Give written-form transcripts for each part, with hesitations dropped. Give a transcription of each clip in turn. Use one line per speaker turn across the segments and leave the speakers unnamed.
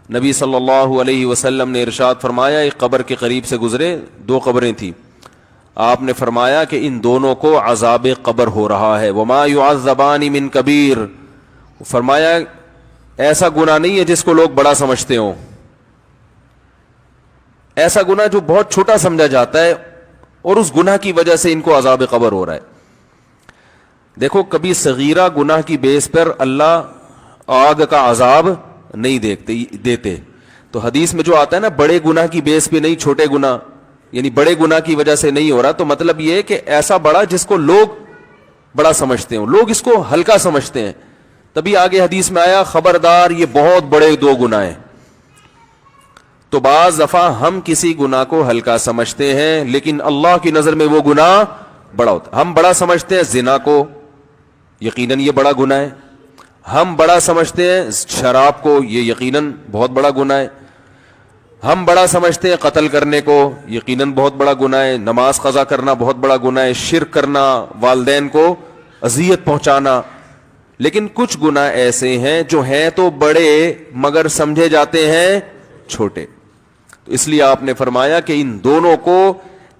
نبی صلی اللہ علیہ وسلم نے ارشاد فرمایا، ایک قبر کے قریب سے گزرے، دو قبریں تھیں، آپ نے فرمایا کہ ان دونوں کو عذاب قبر ہو رہا ہے، وما يعذبان من کبیر، فرمایا ایسا گناہ نہیں ہے جس کو لوگ بڑا سمجھتے ہوں، ایسا گناہ جو بہت چھوٹا سمجھا جاتا ہے اور اس گناہ کی وجہ سے ان کو عذاب قبر ہو رہا ہے۔ دیکھو کبھی صغیرہ گناہ کی بیس پر اللہ آگ کا عذاب نہیں دیتے، تو حدیث میں جو آتا ہے نا بڑے گناہ کی بیس پہ نہیں، چھوٹے گناہ یعنی بڑے گناہ کی وجہ سے نہیں ہو رہا، تو مطلب یہ ہے کہ ایسا بڑا جس کو لوگ بڑا سمجھتے ہوں، لوگ اس کو ہلکا سمجھتے ہیں، تبھی آگے حدیث میں آیا خبردار یہ بہت بڑے دو گناہ ہیں۔ تو بعض دفعہ ہم کسی گناہ کو ہلکا سمجھتے ہیں لیکن اللہ کی نظر میں وہ گناہ بڑا ہوتا ہے۔ ہم بڑا سمجھتے ہیں زنا کو، یقیناً یہ بڑا گناہ ہے، ہم بڑا سمجھتے ہیں شراب کو، یہ یقیناً بہت بڑا گناہ ہے، ہم بڑا سمجھتے ہیں قتل کرنے کو، یقیناً بہت بڑا گناہ ہے، نماز قضا کرنا بہت بڑا گناہ ہے، شرک کرنا، والدین کو اذیت پہنچانا، لیکن کچھ گناہ ایسے ہیں جو ہیں تو بڑے مگر سمجھے جاتے ہیں چھوٹے۔ تو اس لیے آپ نے فرمایا کہ ان دونوں کو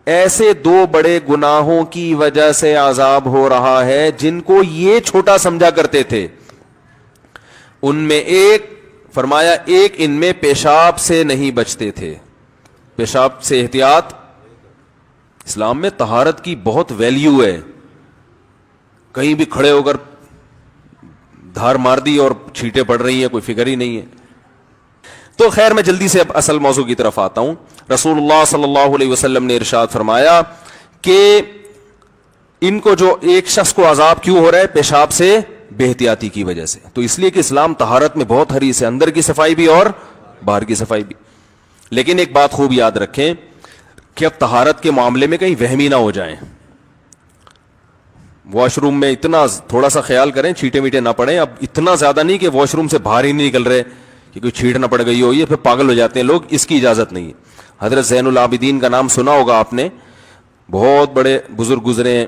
ایسے دو بڑے گناہوں کی وجہ سے عذاب ہو رہا ہے جن کو یہ چھوٹا سمجھا کرتے تھے۔ ان میں ایک فرمایا ایک ان میں پیشاب سے نہیں بچتے تھے، پیشاب سے احتیاط، اسلام میں طہارت کی بہت ویلیو ہے، کہیں بھی کھڑے ہو کر دھار مار دی اور چھینٹیں پڑ رہی ہیں، کوئی فکر ہی نہیں ہے۔ تو خیر میں جلدی سے اب اصل موضوع کی طرف آتا ہوں۔ رسول اللہ صلی اللہ علیہ وسلم نے ارشاد فرمایا کہ ان کو جو ایک شخص کو عذاب کیوں ہو رہا ہے؟ پیشاب سے بے احتیاطی کی وجہ سے۔ تو اس لیے کہ اسلام طہارت میں بہت حریص ہے، اندر کی صفائی بھی اور باہر کی صفائی بھی۔ لیکن ایک بات خوب یاد رکھیں کہ اب طہارت کے معاملے میں کہیں وہمی نہ ہو جائیں، واش روم میں اتنا تھوڑا سا خیال کریں چھیٹے میٹے نہ پڑیں، اب اتنا زیادہ نہیں کہ واش روم سے باہر ہی نہیں نکل رہے کہ کوئی چھیٹ نہ پڑ گئی ہو، یہ پھر پاگل ہو جاتے ہیں لوگ، اس کی اجازت نہیں ہے۔ حضرت زین العابدین کا نام سنا ہوگا آپ نے، بہت بڑے بزرگ گزرے ہیں۔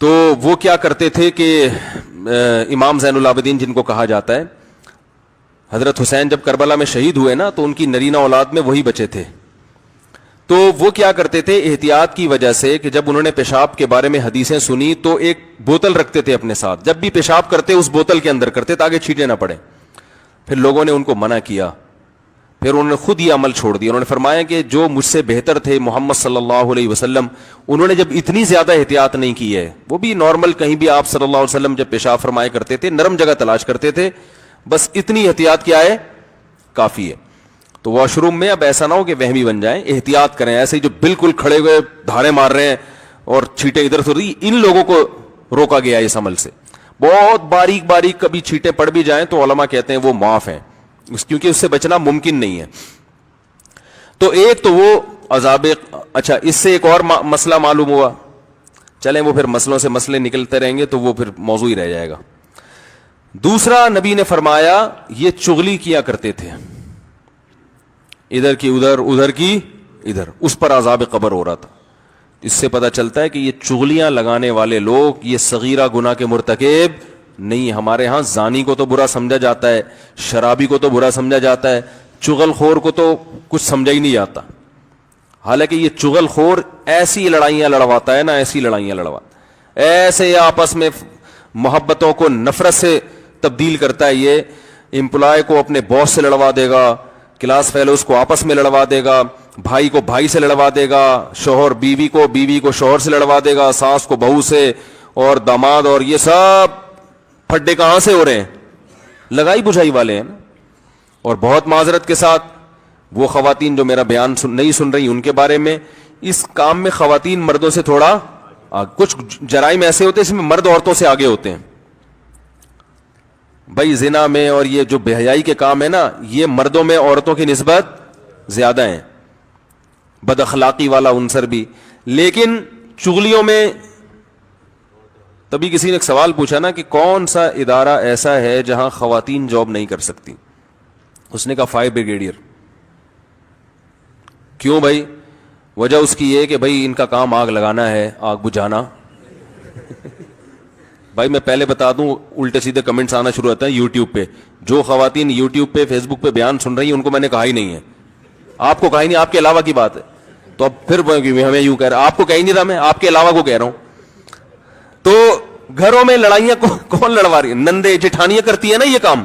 تو وہ کیا کرتے تھے کہ امام زین العابدین جن کو کہا جاتا ہے، حضرت حسین جب کربلا میں شہید ہوئے نا تو ان کی نرینہ اولاد میں وہی بچے تھے، تو وہ کیا کرتے تھے احتیاط کی وجہ سے کہ جب انہوں نے پیشاب کے بارے میں حدیثیں سنی تو ایک بوتل رکھتے تھے اپنے ساتھ، جب بھی پیشاب کرتے اس بوتل کے اندر کرتے تاکہ چھینٹے نہ پڑے۔ پھر لوگوں نے ان کو منع کیا، پھر انہوں نے خود یہ عمل چھوڑ دیا۔ انہوں نے فرمایا کہ جو مجھ سے بہتر تھے محمد صلی اللہ علیہ وسلم، انہوں نے جب اتنی زیادہ احتیاط نہیں کی ہے، وہ بھی نارمل کہیں بھی آپ صلی اللہ علیہ وسلم جب پیشاب فرمایا کرتے تھے نرم جگہ تلاش کرتے تھے، بس اتنی احتیاط کیا ہے کافی ہے۔ تو واش روم میں اب ایسا نہ ہو کہ وہمی بن جائیں، احتیاط کریں، ایسے ہی جو بالکل کھڑے ہوئے دھارے مار رہے ہیں اور چھینٹیں ادھر سے ادھر، ان لوگوں کو روکا گیا اس عمل سے۔ بہت باریک باریک کبھی چھینٹیں پڑ بھی جائیں تو علماء کہتے ہیں وہ معاف ہیں، کیونکہ اس سے بچنا ممکن نہیں ہے۔ تو ایک تو وہ عذاب، اچھا اس سے ایک اور مسئلہ معلوم ہوا، چلیں وہ پھر مسئلوں سے مسئلے نکلتے رہیں گے تو وہ پھر موضوع ہی رہ جائے گا۔ دوسرا نبی نے فرمایا یہ چغلی کیا کرتے تھے، ادھر کی ادھر ادھر کی ادھر، اس پر عذاب قبر ہو رہا تھا۔ اس سے پتہ چلتا ہے کہ یہ چغلیاں لگانے والے لوگ یہ صغیرہ گناہ کے مرتکب نہیں۔ ہمارے ہاں زانی کو تو برا سمجھا جاتا ہے، شرابی کو تو برا سمجھا جاتا ہے، چغل خور کو تو کچھ سمجھا ہی نہیں جاتا، حالانکہ یہ چغل خور ایسی لڑائیاں لڑواتا ہے نا، ایسی لڑائیاں لڑواتا ہے، ایسے آپس میں محبتوں کو نفرت سے تبدیل کرتا ہے۔ یہ امپلائی کو اپنے باس سے لڑوا دے گا، کلاس فیلوز کو آپس میں لڑوا دے گا، بھائی کو بھائی سے لڑوا دے گا، شوہر بیوی کو شوہر سے لڑوا دے گا، ساس کو بہو سے، اور داماد، اور یہ سب پھڈے کہاں سے ہو رہے ہیں؟ لگائی بجھائی والے ہیں۔ اور بہت معذرت کے ساتھ وہ خواتین جو میرا بیان نہیں سن رہی ان کے بارے میں، اس کام میں خواتین مردوں سے تھوڑا کچھ جرائم ایسے ہوتے ہیں اس میں مرد عورتوں سے آگے ہوتے ہیں بھائی، زنا میں اور یہ جو بے حیائی کے کام ہے نا، یہ مردوں میں عورتوں کی نسبت زیادہ ہیں، بد اخلاقی والا عنصر بھی۔ لیکن چغلیوں میں، تبھی کسی نے ایک سوال پوچھا نا کہ کون سا ادارہ ایسا ہے جہاں خواتین جاب نہیں کر سکتی؟ اس نے کہا فائر بریگیڈیئر۔ کیوں بھائی؟ وجہ اس کی یہ کہ بھائی ان کا کام آگ لگانا ہے، آگ بجھانا بھائی میں پہلے بتا دوں, الٹے سیدھے کمنٹس آنا شروع ہوتے ہیں یوٹیوب پہ. جو خواتین یوٹیوب پہ فیس بک پہ بیان سن رہی ہیں ان کو میں نے کہا ہی نہیں ہے, آپ کو کہا ہی نہیں, آپ کے علاوہ کی بات ہے. تو اب پھر ہمیں یوں کہہ رہا, آپ کو کہہ ہی نہیں تھا, میں آپ کے علاوہ کو کہہ رہا ہوں. تو گھروں میں لڑائیاں کون لڑوا رہی ہے؟ نندے جٹھانیاں کرتی ہیں نا یہ کام.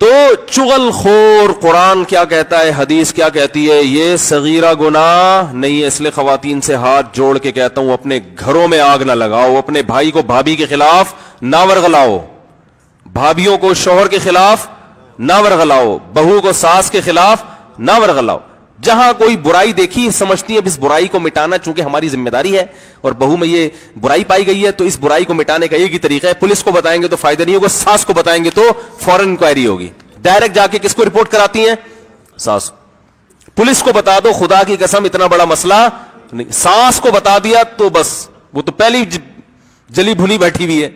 تو چغل خور, قرآن کیا کہتا ہے, حدیث کیا کہتی ہے, یہ صغیرہ گناہ نہیں ہے. اس لیے خواتین سے ہاتھ جوڑ کے کہتا ہوں اپنے گھروں میں آگ نہ لگاؤ, اپنے بھائی کو بھابھی کے خلاف نہ ورغلاؤ, بھابھیوں کو شوہر کے خلاف نہ ورغلاؤ, بہو کو ساس کے خلاف نہ ورغلاؤ. جہاں کوئی برائی دیکھی سمجھتی ہے اب اس برائی کو مٹانا چونکہ ہماری ذمہ داری ہے اور بہو میں یہ برائی پائی گئی ہے تو اس برائی کو مٹانے کا ایک ہی طریقہ ہے, پولیس کو بتائیں گے تو فائدہ نہیں ہوگا, ساس کو بتائیں گے تو فوراً انکوائری ہوگی. ڈائریکٹ جا کے کس کو رپورٹ کراتی ہیں؟ ساس. پولیس کو بتا دو, خدا کی قسم اتنا بڑا مسئلہ نہیں, ساس کو بتا دیا تو بس وہ تو پہلی جلی بھنی بیٹھی ہوئی ہے.